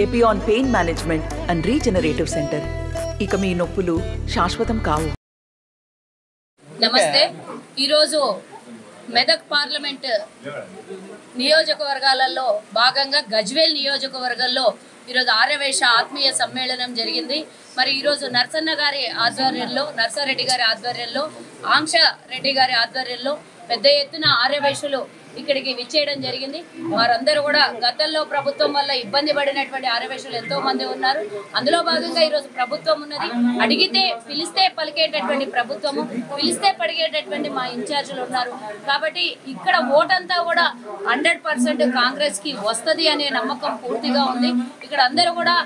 Epione pain management and regenerative centre. ఇక మీ నొప్పులు శాశ్వతం కావు. నమస్తే. ఈరోజు మెదక్ పార్లమెంట్ నియోజకవర్గాలలో భాగంగా గజ్వేల్ నియోజకవర్గంలో ఈరోజు ఆర్యవైశ్య ఆత్మీయ సమ్మేళనం జరిగింది. మరి ఈరోజు నర్సారెడ్డి గారి ఆధ్వర్యంలో ఆంక్ష రెడ్డి గారి ఆధ్వర్యంలో పెద్ద ఎత్తున ఆర్యవైశ్యులు ఇక్కడికి విచ్చేయడం జరిగింది. వారందరూ కూడా గతంలో ప్రభుత్వం వల్ల ఇబ్బంది పడినటువంటి ఆర్యవైశ్యులు ఎంతో మంది ఉన్నారు. అందులో భాగంగా ఈరోజు ప్రభుత్వం ఉన్నది. అడిగితే పిలిస్తే పలికేటటువంటి ప్రభుత్వము, పిలిస్తే పడిగేటటువంటి మా ఇన్ఛార్జీలు ఉన్నారు. కాబట్టి ఇక్కడ ఓటంతా కూడా 100% కాంగ్రెస్ కి వస్తుంది అనే నమ్మకం పూర్తిగా ఉంది. ఇక్కడ అందరూ కూడా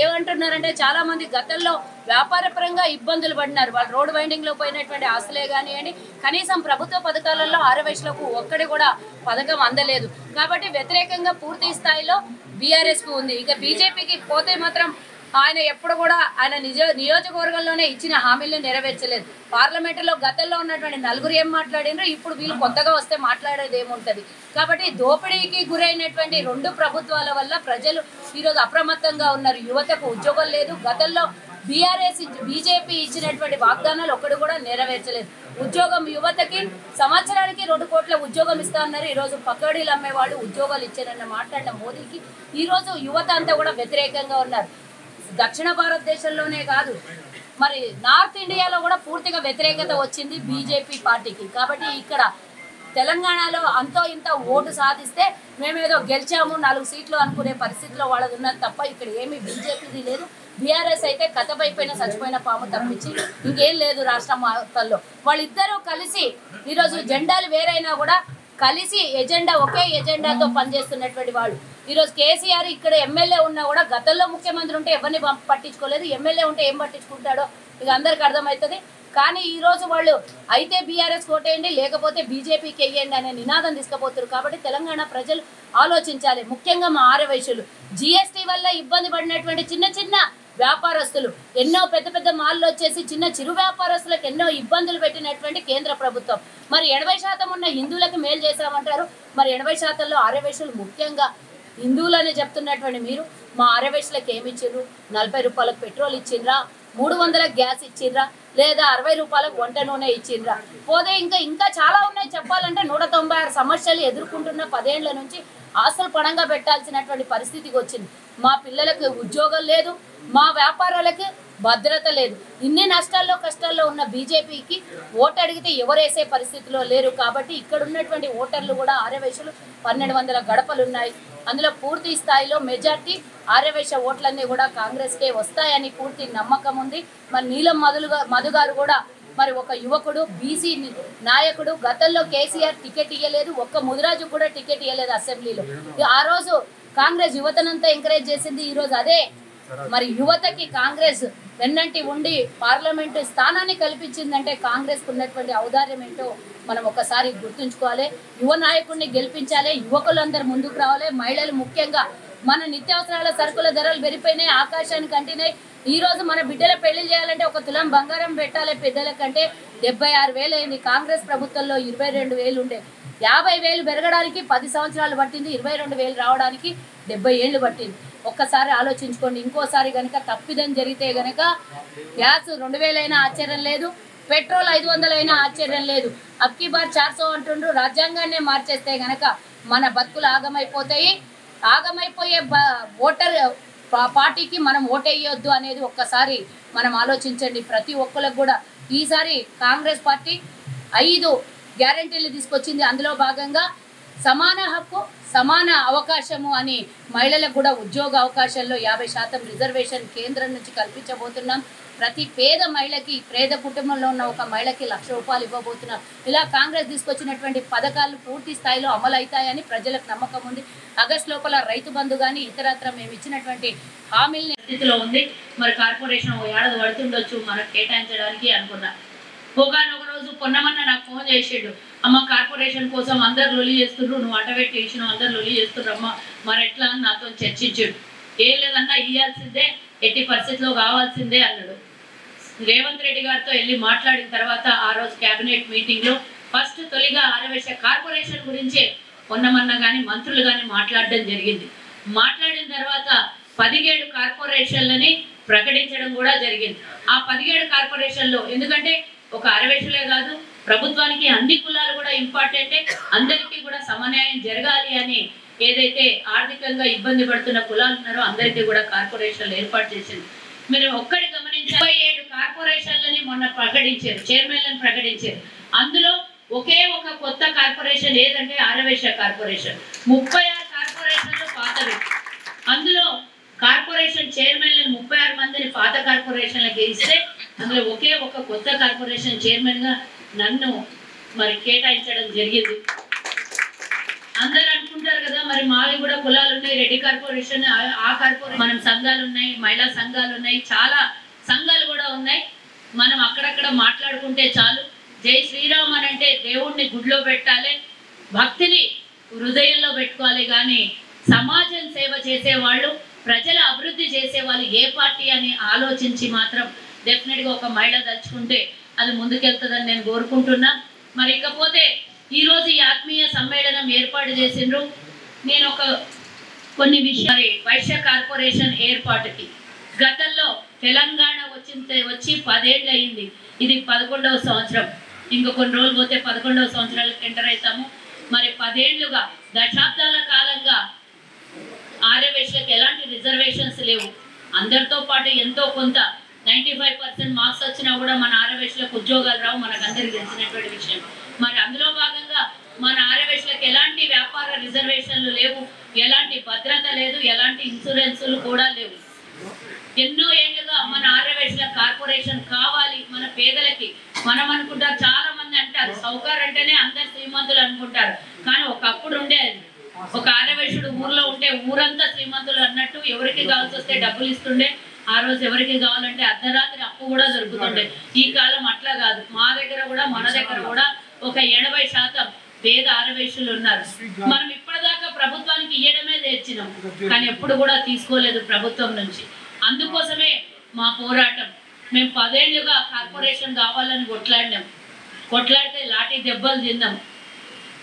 ఏమంటున్నారంటే చాలా మంది గతంలో వ్యాపారపరంగా ఇబ్బందులు పడినారు. వాళ్ళు రోడ్ వైండింగ్ లో పోయినటువంటి ఆస్తులే కానివ్వండి, కనీసం ప్రభుత్వ పథకాలలో ఆర్యవైశ్యులకు ఒక్కడి కూడా పథకం అందలేదు. కాబట్టి వ్యతిరేకంగా పూర్తి స్థాయిలో బీఆర్ఎస్ కు ఉంది. ఇక బీజేపీకి పోతే మాత్రం ఆయన ఎప్పుడు కూడా ఆయన నియోజకవర్గంలోనే ఇచ్చిన హామీలను నెరవేర్చలేదు. పార్లమెంటులో గతంలో ఉన్నటువంటి నలుగురు ఏం మాట్లాడినరు, ఇప్పుడు వీళ్ళు కొత్తగా వస్తే మాట్లాడేది ఏముంటది. కాబట్టి దోపిడీకి గురైనటువంటి రెండు ప్రభుత్వాల వల్ల ప్రజలు ఈరోజు అప్రమత్తంగా ఉన్నారు. యువతకు ఉద్యోగం లేదు. గతంలో బీజేపీ ఇచ్చినటువంటి వాగ్దానాలు ఒక్కడు కూడా నెరవేర్చలేదు. ఉద్యోగం యువతకి సంవత్సరానికి 2 కోట్ల ఉద్యోగం ఇస్తా అన్నారు. ఈరోజు పకోడీలు అమ్మే వాళ్ళు ఉద్యోగాలు ఇచ్చారన్న మాట్లాడిన మోదీకి ఈరోజు యువత అంతా కూడా వ్యతిరేకంగా ఉన్నారు. దక్షిణ భారతదేశంలోనే కాదు, మరి నార్త్ ఇండియాలో కూడా పూర్తిగా వ్యతిరేకత వచ్చింది బీజేపీ పార్టీకి. కాబట్టి ఇక్కడ తెలంగాణలో అంతో ఇంత ఓటు సాధిస్తే మేమేదో గెలిచాము 4 సీట్లు అనుకునే పరిస్థితిలో వాళ్ళది ఉన్నది తప్ప ఇక్కడ ఏమీ బీజేపీది లేదు. బీఆర్ఎస్ అయితే కథపైపోయిన చచ్చిపోయిన పాము తప్పించి ఇంకేం లేదు రాష్ట్రం మొత్తంలో. వాళ్ళిద్దరూ కలిసి ఈరోజు జెండాలు వేరైనా కూడా కలిసి ఒకే ఎజెండాతో పనిచేస్తున్నటువంటి వాళ్ళు. ఈరోజు కేసీఆర్ ఇక్కడ ఎమ్మెల్యే ఉన్నా కూడా గతంలో ముఖ్యమంత్రి ఉంటే ఎవరిని పట్టించుకోలేదు. ఎమ్మెల్యే ఉంటే ఏం పట్టించుకుంటాడో ఇక అందరికి అర్థమవుతుంది. కానీ ఈరోజు వాళ్ళు అయితే బీఆర్ఎస్ కోటేయండి, లేకపోతే బీజేపీకి వెయ్యండి అనే నినాదం తీసుకుపోతారు. కాబట్టి తెలంగాణ ప్రజలు ఆలోచించాలి. ముఖ్యంగా మా ఆర్యవైశ్యులు జీఎస్టీ వల్ల ఇబ్బంది పడినటువంటి చిన్న వ్యాపారస్తులు, ఎన్నో పెద్ద మాల్లో వచ్చేసి చిరు వ్యాపారస్తులకు ఎన్నో ఇబ్బందులు పెట్టినటువంటి కేంద్ర ప్రభుత్వం. మరి 80% ఉన్న హిందువులకు మేలు చేశామంటారు. మరి 80%లో ఆర్యవైశ్యులు ముఖ్యంగా హిందువులనే చెప్తున్నటువంటి మీరు మా ఆర్యవైశ్యులకు ఏమి ఇచ్చిండ్రు? 40 రూపాయలకు పెట్రోల్ ఇచ్చిండ్రా? 300 గ్యాస్ ఇచ్చిండ్రా? లేదా 60 రూపాయలకు వంట నూనె ఇచ్చిండ్రా? పోతే ఇంకా చాలా ఉన్నాయి చెప్పాలంటే. 196 సమస్యలు ఎదుర్కొంటున్న 10 ఏళ్ల నుంచి ఆస్తులు పణంగా పెట్టాల్సినటువంటి పరిస్థితికి వచ్చింది. మా పిల్లలకు ఉద్యోగం లేదు, మా వ్యాపారాలకు భద్రత లేదు. ఇన్ని నష్టాల్లో కష్టాల్లో ఉన్న బీజేపీకి ఓటు అడిగితే ఎవరేసే పరిస్థితిలో లేరు. కాబట్టి ఇక్కడ ఉన్నటువంటి ఓటర్లు కూడా ఆర్యవైశ్యులు 1200 గడపలు ఉన్నాయి. అందులో పూర్తి స్థాయిలో మెజార్టీ ఆర్యవైశ్య ఓట్లన్నీ కూడా కాంగ్రెస్కే వస్తాయని పూర్తి నమ్మకం ఉంది. మరి నీలం మధు గారు కూడా మరి ఒక యువకుడు, బీసీ నాయకుడు. గతంలో కేసీఆర్ టికెట్ ఇవ్వలేదు, ఒక్క ముదిరాజు కూడా టికెట్ ఇవ్వలేదు అసెంబ్లీలో. ఆ రోజు కాంగ్రెస్ యువతనంతా ఎంకరేజ్ చేసింది. ఈరోజు అదే మరి యువతకి కాంగ్రెస్ వెన్నంటి ఉండి పార్లమెంటు స్థానాన్ని కల్పించిందంటే కాంగ్రెస్కు ఉన్నటువంటి ఔదార్యం ఏంటో మనం ఒకసారి గుర్తుంచుకోవాలి. యువ నాయకుడిని గెలిపించాలి, యువకులందరూ ముందుకు రావాలి. మహిళలు ముఖ్యంగా మన నిత్యావసరాల సరుకుల ధరలు పెరిగిపోయినాయి, ఆకాశానికి అంటినాయి. ఈరోజు మన బిడ్డల పెళ్లి చేయాలంటే 1 తులం బంగారం పెట్టాలి. పెద్దల కంటే 76,000 అయింది. కాంగ్రెస్ ప్రభుత్వంలో 22,000 ఉండే. 50,000 పెరగడానికి 10 సంవత్సరాలు పట్టింది. 22,000 రావడానికి 70 ఏళ్ళు పట్టింది. ఒక్కసారి ఆలోచించుకోండి. ఇంకోసారి కనుక తప్పిదం జరిగితే గనక గ్యాస్ 2,000 అయినా ఆశ్చర్యం లేదు, పెట్రోల్ 500 అయినా ఆశ్చర్యం లేదు. అబ్కి బార్ 400 అంటుండ్రు. రాజ్యాంగాన్నే మార్చేస్తే గనక మన బతుకులు ఆగమైపోతాయి. ఆగమైపోయే ఓటర్ పార్టీకి మనం ఓటేయొద్దు అనేది ఒక్కసారి మనం ఆలోచించండి. ప్రతి ఒక్కరికి కూడా ఈసారి కాంగ్రెస్ పార్టీ 5 గ్యారెంటీలు తీసుకొచ్చింది. అందులో భాగంగా సమాన హక్కు, సమాన అవకాశము అని మహిళలకు కూడా ఉద్యోగ అవకాశాల్లో 50% రిజర్వేషన్ కేంద్రం నుంచి కల్పించబోతున్నాం. ప్రతి పేద మహిళకి, పేద కుటుంబంలో ఉన్న ఒక మహిళకి 1,00,000 రూపాయలు ఇవ్వబోతున్నాం. ఇలా కాంగ్రెస్ తీసుకొచ్చినటువంటి పథకాలు పూర్తి స్థాయిలో అమలు అవుతాయని ప్రజలకు నమ్మకం ఉంది. ఆగస్టు లోపల రైతు బంధు కానీ ఇతరత్ర మేము ఇచ్చినటువంటి హామీల స్థితిలో ఉంది. మరి కార్పొరేషన్ ఏడాది పడుతుండొచ్చు మనకు కేటాయించడానికి అనుకున్నా. ఒక రోజు పొన్నమన్న నాకు ఫోన్ చేసాడు, అమ్మ కార్పొరేషన్ కోసం అందరు లొలి చేస్తున్నారు, నువ్వు అటవెట్టి ఇచ్చినావు, అందరు లొలి చేస్తున్నారు అమ్మ, మరి ఎట్లా అని నాతో చర్చించాడు. ఏం లేదన్నా ఇవ్వాల్సిందే, ఎట్టి పరిస్థితిలో కావాల్సిందే అన్నాడు. రేవంత్ రెడ్డి గారితో వెళ్ళి మాట్లాడిన తర్వాత ఆ రోజు కేబినెట్ మీటింగ్లో ఫస్ట్ తొలిగా ఆర్యవైశ్య కార్పొరేషన్ గురించే పొన్నమన్న కానీ మంత్రులు కానీ మాట్లాడడం జరిగింది. మాట్లాడిన తర్వాత 17 కార్పొరేషన్లని ప్రకటించడం కూడా జరిగింది. ఆ 17 కార్పొరేషన్లో ఎందుకంటే ఒక ఆరవేశులే కాదు, ప్రభుత్వానికి అన్ని కులాలు కూడా ఇంపార్టెంటే, అందరికీ కూడా సమన్యాయం జరగాలి అని ఏదైతే ఆర్థికంగా ఇబ్బంది పడుతున్న కులాలు ఉన్నారో అందరికీ కూడా కార్పొరేషన్లు ఏర్పాటు చేసింది. మీరు ఒక్కటి గమనించి 27 కార్పొరేషన్లని మొన్న ప్రకటించారు, చైర్మన్లను ప్రకటించారు. అందులో ఒకే ఒక కొత్త కార్పొరేషన్ ఏదంటే ఆరవేశ కార్పొరేషన్. 36 కార్పొరేషన్లు పాతవి. అందులో కార్పొరేషన్ చైర్మన్లను 36 మందిని పాత కార్పొరేషన్లకి ఇస్తే అందులో ఒకే ఒక కొత్త కార్పొరేషన్ చైర్మన్గా నన్ను మరి కేటాయించడం జరిగింది. అందరూ అనుకుంటారు కదా మరి మావి కూడా కులాలు ఉన్నాయి, రెడ్డి కార్పొరేషన్, ఆ కార్పొరేషన్, మనం సంఘాలు ఉన్నాయి, మహిళా సంఘాలు ఉన్నాయి, చాలా సంఘాలు కూడా ఉన్నాయి. మనం అక్కడక్కడ మాట్లాడుకుంటే చాలు. జై శ్రీరామ్ అని అంటే దేవుణ్ణి గుడిలో పెట్టాలి, భక్తిని హృదయంలో పెట్టుకోవాలి. కానీ సమాజం సేవ చేసేవాళ్ళు, ప్రజల అభివృద్ధి చేసేవాళ్ళు ఏ పార్టీ అని ఆలోచించి మాత్రం డెఫినెట్గా ఒక మహిళ తలుచుకుంటే అది ముందుకెళ్తుందని నేను కోరుకుంటున్నా. మరి ఇకపోతే ఈరోజు ఈ ఆత్మీయ సమ్మేళనం ఏర్పాటు చేసిండ్రు. నేను కొన్ని విషయాలు, వైశ్య కార్పొరేషన్ ఏర్పాటుకి గతంలో తెలంగాణ వచ్చి 10 ఏళ్ళు అయింది. ఇది 11వ సంవత్సరం. ఇంకో కొన్ని రోజులు పోతే 11వ సంవత్సరాలకు ఎంటర్ అవుతాము. మరి 10 ఏళ్లుగా, దశాబ్దాల కాలంగా ఆర్యవైశ్యులకు ఎలాంటి రిజర్వేషన్స్ లేవు. అందరితో పాటు ఎంతో కొంత 95% మార్క్స్ వచ్చినా కూడా మన ఆర్యవైశ్యులకు ఉద్యోగాలు రావు, మనకు అందరికి తెలిసినటువంటి విషయం. మరి అందులో భాగంగా మన ఆర్యవైశ్యులకు ఎలాంటి వ్యాపార రిజర్వేషన్లు లేవు, ఎలాంటి భద్రత లేదు, ఎలాంటి ఇన్సూరెన్సులు కూడా లేవు. ఎన్నో ఏళ్ళుగా మన ఆర్యవైశ్యుల కార్పొరేషన్ కావాలి మన పేదలకి. మనం అనుకుంటారు, చాలా మంది అంటారు సౌకర్యం అంటేనే అందరు శ్రీమంతులు అనుకుంటారు. కానీ ఒకప్పుడు ఉండేది, ఒక ఆర్యవైశ్యుడు ఊర్లో ఉంటే ఊరంతా శ్రీమంతులు అన్నట్టు. ఎవరికి కావాల్సి వస్తే డబ్బులు ఇస్తుండే. ఆ రోజు ఎవరికి కావాలంటే అర్ధరాత్రి అప్పు కూడా దొరుకుతుండే. ఈ కాలం అట్లా కాదు. మా దగ్గర కూడా, మన దగ్గర కూడా ఒక 80% పేద ఆర్యవైశ్యులు ఉన్నారు. మనం ఇప్పటిదాకా ప్రభుత్వానికి ఇవ్వడమే తెచ్చినాం, కానీ ఎప్పుడు కూడా తీసుకోలేదు ప్రభుత్వం నుంచి. అందుకోసమే మా పోరాటం. మేము 10 ఏళ్లుగా కార్పొరేషన్ కావాలని కొట్లాడితే లాఠీ దెబ్బలు తిన్నాం.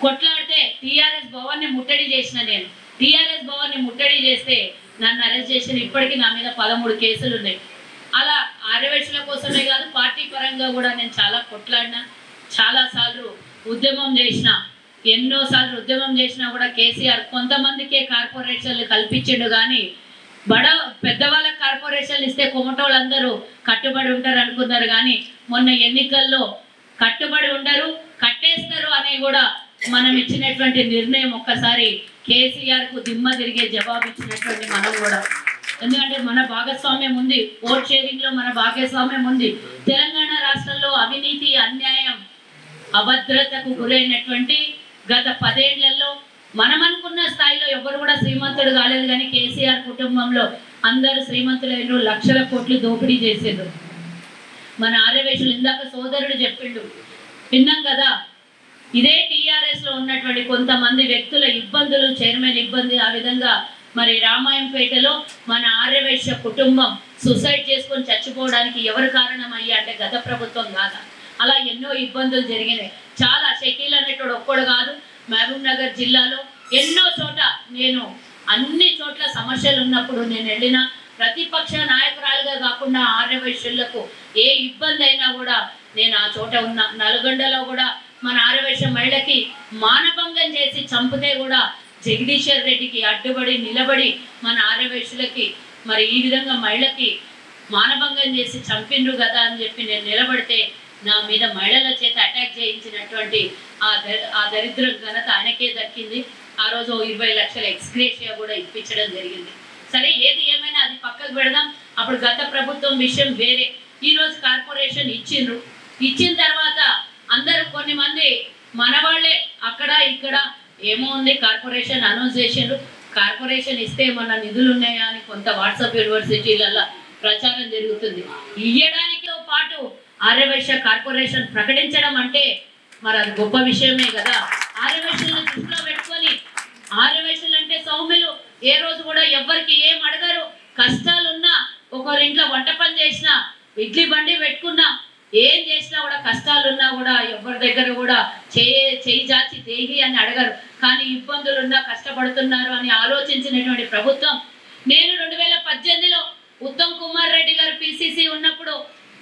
కొట్లాడితే టీఆర్ఎస్ భవన్ని ముట్టడి చేసిన నేను. టీఆర్ఎస్ భవన్ని ముట్టడి చేస్తే నన్ను అరెస్ట్ చేసిన. ఇప్పటికీ నా మీద 13 కేసులు ఉన్నాయి. అలా ఆర్యవైశ్యుల కోసమే కాదు, పార్టీ పరంగా కూడా నేను చాలా కొట్లాడినా, చాలాసార్లు ఉద్యమం చేసిన. ఎన్నోసార్లు ఉద్యమం చేసినా కూడా కేసీఆర్ కొంతమందికే కార్పొరేషన్లు కల్పించిండు. కానీ పెద్దవాళ్ళకి కార్పొరేషన్లు ఇస్తే కొమటోళ్ళందరూ కట్టుబడి ఉంటారు అనుకున్నారు. కానీ మొన్న ఎన్నికల్లో కట్టుబడి ఉండరు, కట్టేస్తారు అని కూడా మనం ఇచ్చినటువంటి నిర్ణయం ఒక్కసారి కేసీఆర్కు దిమ్మ తిరిగే జవాబు ఇచ్చినటువంటి మనం కూడా. ఎందుకంటే మన భాగస్వామ్యం ఉంది, ఓట్ షేరింగ్లో మన భాగస్వామ్యం ఉంది. తెలంగాణ రాష్ట్రంలో అవినీతి, అన్యాయం, అభద్రతకు గురైనటువంటి గత 10 ఏళ్లలో మనం అనుకున్న స్థాయిలో ఎవరు కూడా శ్రీమంతుడు కాలేదు. కానీ కేసీఆర్ కుటుంబంలో అందరూ శ్రీమంతులైన లక్షల కోట్లు దోపిడీ చేసేది మన ఆర్యవైశ్యులు. ఇందాక సోదరుడు చెప్పిండు, విన్నాం కదా. ఇదే టీఆర్ఎస్లో ఉన్నటువంటి కొంతమంది వ్యక్తుల ఇబ్బందులు, చైర్మన్ ఇబ్బంది, ఆ విధంగా మరి రామాయంపేటలో మన ఆర్యవైశ్య కుటుంబం సూసైడ్ చేసుకొని చచ్చిపోవడానికి ఎవరు కారణం అయ్యా అంటే గత ప్రభుత్వం కాదా. అలా ఎన్నో ఇబ్బందులు జరిగినాయి. చాలా షకీల్ అనేటోడు ఒక్కడు కాదు, మహబూబ్ నగర్ జిల్లాలో ఎన్నో చోట, నేను అన్ని చోట్ల సమస్యలు ఉన్నప్పుడు నేను వెళ్ళిన, ప్రతిపక్ష నాయకురాలుగా కాకుండా ఆర్యవైశ్యులకు ఏ ఇబ్బంది అయినా కూడా నేను ఆ చోట ఉన్నా. నల్గొండలో కూడా మన ఆర్యవైశ్య మహిళకి మానభంగం చేసి చంపితే కూడా జగదీశ్వర్ రెడ్డికి అడ్డుబడి నిలబడి మన ఆర్యవైశ్యులకి మరి ఈ విధంగా మహిళకి మానభంగం చేసి చంపిండ్రు కదా అని చెప్పి నేను నిలబడితే నా మీద మహిళల చేత అటాక్ చేయించినటువంటి ఆ దరిద్ర ఘనత ఆయనకే దక్కింది. ఆ రోజు 20 లక్షల ఎక్స్గ్రేషియా కూడా ఇప్పించడం జరిగింది. సరే, ఏది ఏమైనా అది పక్కకు పెడదాం. అప్పుడు గత ప్రభుత్వం విషయం వేరే. ఈరోజు కార్పొరేషన్ ఇచ్చిన తర్వాత అందరూ కొన్ని మంది మన వాళ్ళే అక్కడ ఇక్కడ ఏమో ఉంది కార్పొరేషన్ అనౌన్స్ చేసిండ్రు. కార్పొరేషన్ ఇస్తే మన నిధులు ఉన్నాయా అని కొంత వాట్సాప్ యూనివర్సిటీలలో ప్రచారం జరుగుతుంది. ఇయ్యడానితో పాటు ఆర్యవైశ్య కార్పొరేషన్ ప్రకటించడం అంటే మరి అది గొప్ప విషయమే కదా. ఆర్యవైశ్యులను దృష్టిలో పెట్టుకొని, ఆర్యవైశ్యులు అంటే సౌమ్యులు, ఏ రోజు కూడా ఎవ్వరికి ఏం అడగరు. కష్టాలున్నా, ఒకరింట్లో వంట పని చేసినా, ఇడ్లీ బండి పెట్టుకున్నా, ఏం చేసినా కూడా కష్టాలున్నా కూడా ఎవరి దగ్గర కూడా చేయి జాచి దేహి అని అడగరు. కానీ ఇబ్బందులున్నా, కష్టపడుతున్నారు అని ఆలోచించినటువంటి ప్రభుత్వం నేను 2018లో ఉత్తమ్ కుమార్ రెడ్డి గారు పిసిసి ఉన్నప్పుడు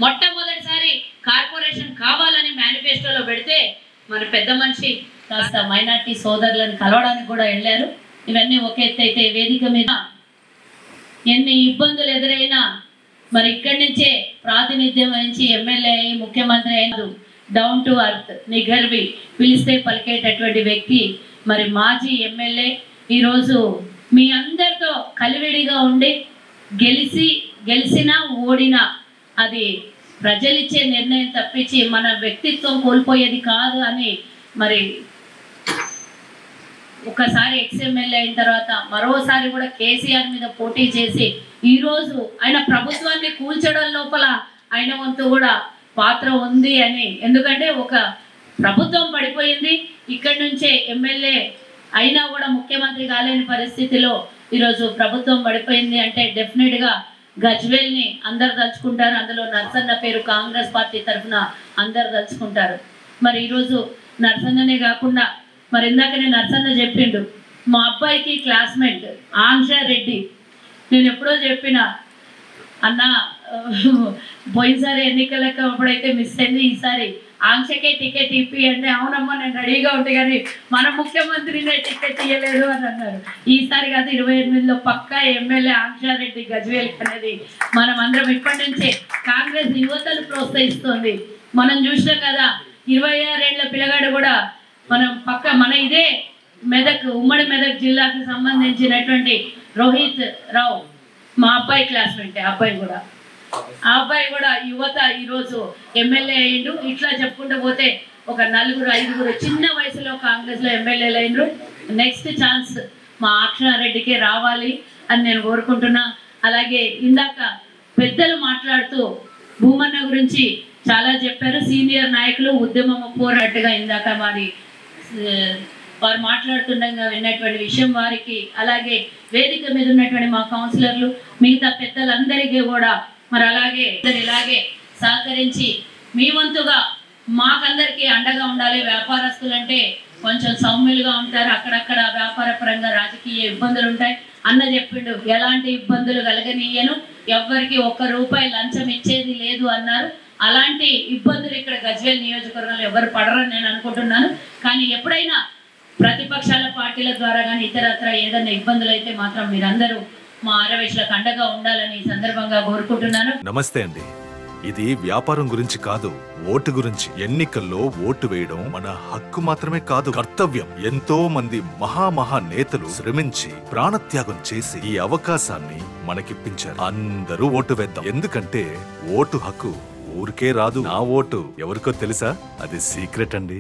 మొట్టమొదటిసారి కార్పొరేషన్ కావాలని మేనిఫెస్టోలో పెడితే మన పెద్ద మనిషి కాస్త మైనార్టీ సోదరులను కలవడానికి కూడా వెళ్ళారు. ఇవన్నీ ఒక ఎత్తు అయితే వేదిక మీద ఎన్ని ఇబ్బందులు ఎదురైనా మరి ఇక్కడి నుంచే ప్రాతినిధ్యం వహించి ఎమ్మెల్యే అయి ముఖ్యమంత్రి అయిన డౌన్ టు అర్త్ నిగర్వి పిలిస్తే పలికేటటువంటి వ్యక్తి మరి మాజీ ఎమ్మెల్యే ఈరోజు మీ అందరితో కలివిడిగా ఉండి గెలిచినా ఓడినా అది ప్రజలిచ్చే నిర్ణయం తప్పించి మన వ్యక్తిత్వం కోల్పోయేది కాదు అని మరి ఒకసారి ఎక్స్ఎమ్మెల్యే అయిన తర్వాత మరోసారి కూడా కేసీఆర్ మీద పోటీ చేసి ఈరోజు ఆయన ప్రభుత్వాన్ని కూల్చడం లోపల ఆయన వంతు కూడా పాత్ర ఉంది అని. ఎందుకంటే ఒక ప్రభుత్వం పడిపోయింది, ఇక్కడి నుంచే ఎమ్మెల్యే అయినా కూడా ముఖ్యమంత్రి కాలేని పరిస్థితిలో ఈరోజు ప్రభుత్వం పడిపోయింది అంటే డెఫినెట్గా గజ్వేల్ని అందరు తలుచుకుంటారు. అందులో నర్సన్న పేరు కాంగ్రెస్ పార్టీ తరఫున అందరు తలుచుకుంటారు. మరి ఈరోజు నర్సన్ననే కాకుండా మరి ఇందాకనే నర్సన్న చెప్పిండు మా అబ్బాయికి క్లాస్మేట్ ఆంక్ష రెడ్డి. నేను ఎప్పుడో చెప్పిన అన్న పోయినసారి ఎన్నికలకు అప్పుడైతే మిస్ అయింది, ఈసారి ఆంక్షకే టికెట్ ఇప్పి అంటే అవునమ్మా నేను రెడీగా ఉంటే కానీ మన ముఖ్యమంత్రినే టికెట్ ఇవ్వలేదు అని అన్నారు. ఈసారి కాదు 28లో పక్కా ఎమ్మెల్యే ఆంక్షారెడ్డి గజ్వేల్ అనేది మనం అందరం ఇప్పటి నుంచే కాంగ్రెస్ యువతను ప్రోత్సహిస్తుంది. మనం చూసినాం కదా 26 ఏళ్ల పిల్లగాడు కూడా మన ఇదే మెదక్ ఉమ్మడి మెదక్ జిల్లాకు సంబంధించినటువంటి రోహిత్ రావు మా అబ్బాయి క్లాస్మేట్. ఆ అబ్బాయి కూడా యువత ఈరోజు ఎమ్మెల్యే అయ్యిండు. ఇట్లా చెప్పుకుంటూ పోతే ఒక 4-5 చిన్న వయసులో కాంగ్రెస్లో ఎమ్మెల్యేలు అయ్యిండ్రు. నెక్స్ట్ ఛాన్స్ మా అక్షరారెడ్డికే రావాలి అని నేను కోరుకుంటున్నా. అలాగే ఇందాక పెద్దలు మాట్లాడుతూ భూమన్న గురించి చాలా చెప్పారు. సీనియర్ నాయకులు ఉద్యమం పోరాటగా ఇందాక వారు మాట్లాడుతుండగా విన్నటువంటి విషయం వారికి, అలాగే వేదిక మీద ఉన్నటువంటి మా కౌన్సిలర్లు మిగతా పెద్దలందరికీ కూడా మరి అలాగే ఇలాగే సహకరించి మీ వంతుగా మాకందరికీ అండగా ఉండాలి. వ్యాపారస్తులు అంటే కొంచెం సౌమ్యులుగా ఉంటారు, అక్కడక్కడ వ్యాపార పరంగా రాజకీయ ఇబ్బందులు ఉంటాయి. అన్న చెప్పిండు ఎలాంటి ఇబ్బందులు కలగనీయను, ఎవ్వరికి ₹1 లంచం ఇచ్చేది లేదు అన్నారు. అలాంటి ఇబ్బందులు ఇక్కడ గజ్వేల్ నియోజకవర్గంలో ఎవరు పడరని నేను అనుకుంటున్నాను. కానీ ఎప్పుడైనా ప్రతిపక్షాల పార్టీల ద్వారా కానీ ఇతరత్ర ఏదైనా ఇబ్బందులు అయితే మాత్రం మీరందరూ మా ఆరవేశలకు అండగా ఉండాలని ఈ సందర్భంగా కోరుకుంటున్నాను. నమస్తే అండి. ఇది వ్యాపారం గురించి కాదు, ఓటు గురించి. ఎన్నికల్లో ఓటు వేయడం మన హక్కు మాత్రమే కాదు, కర్తవ్యం. ఎంతో మంది మహా నేతలు శ్రమించి ప్రాణత్యాగం చేసి ఈ అవకాశాన్ని మనకిప్పించారు. అందరూ ఓటు వేద్దాం. ఎందుకంటే ఓటు హక్కు ఊరికే రాదు. నా ఓటు ఎవరికో తెలుసా? అది సీక్రెట్ అండి.